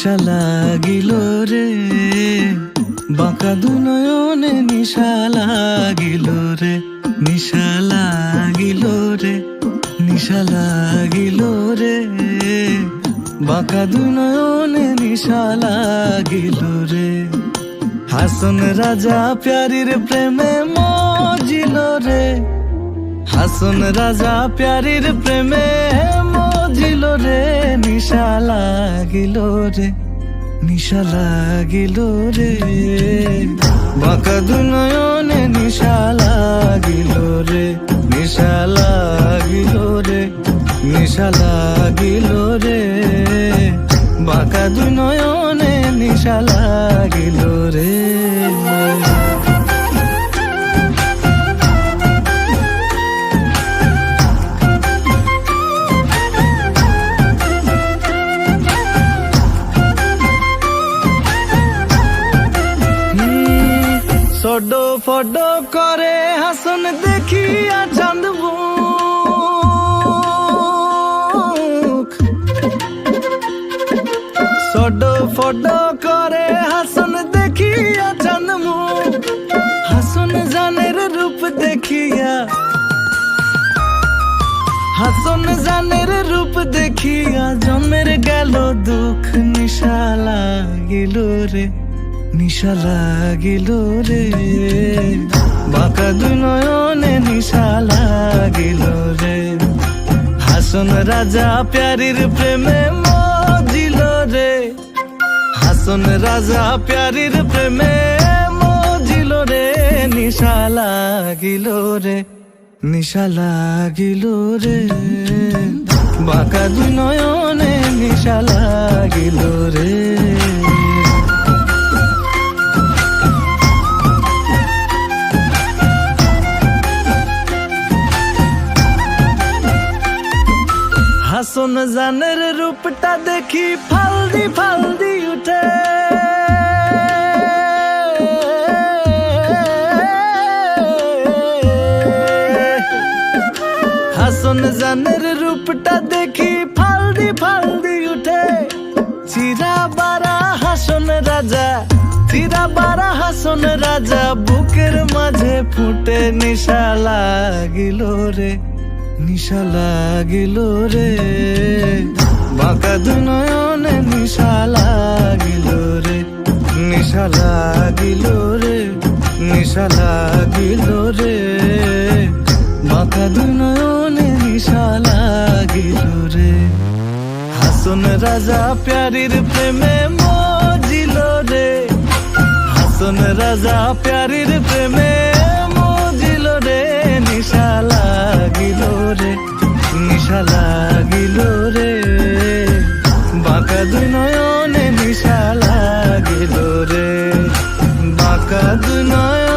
নিশা লাগিল রে, বাঁকা দু নয়নে নিশা লাগিল রে, নিশা লাগিল রে, নিশা লাগিল রে, বাঁকা দু নয়নে নিশা লাগিল রে। হাসন রাজা প্যারির প্রেমে মজিল রে, হাসন রাজা প্যারির প্রেমে মজিল রে, নিশা লাগিল রে, নিশা লাগিল রে, বাঁকা দু নয়নে নিশা লাগিল রে, নিশা লাগিল রে, নিশা লাগিল রে, বাঁকা দু নয়নে নিশা লাগিল রে। সডো ফডো করে হাসন দেখিয়া চাঁদ মুখ, সডো ফডো করে হাসন দেখিয়া চাঁদ মুখ, হাসন জানের রূপ দেখিয়া, হাসন জানের রূপ দেখিয়া জন্মের গেল দুঃখ, নিশা লাগিল রে, নিশা লাগিল রে, বাঁকা দু নয়নে নিশা লাগিল রে। হাসন রাজা প্যারির প্রেমে মজিল রে, হাসন রাজা প্যারির প্রেমে মজিল রে, নিশা লাগিল রে, নিশা লাগিল রে, বাঁকা দু নয়নে নিশা লাগিল রে। হাসন জানের রূপটা দেখি ফালদি ফালদি উঠে, হাসন জানের রূপটা দেখি ফালদি ফালদি উঠে, চিরা বারা হাসন রাজা, চিরা বারা হাসন রাজা, বুকের মাঝে ফুটে, নিশা লাগিল রে, নিশা লাগিল রে, বাঁকা দু নয়নে নিশা লাগিল রে, নিশা লাগিল রে, নিশা লাগিল রে, বাঁকা দু নয়নে নিশা লাগিল রে। হাসন রাজা প্যারির প্রেমে মজিল রে, হাসন রাজা প্যারির প্রেমে মজিল রে, নিশা লাগিল রে, নিশা লাগিল রে, বাঁকা দু নয়নে নিশা লাগিল রে, বাঁকা দু নয়নে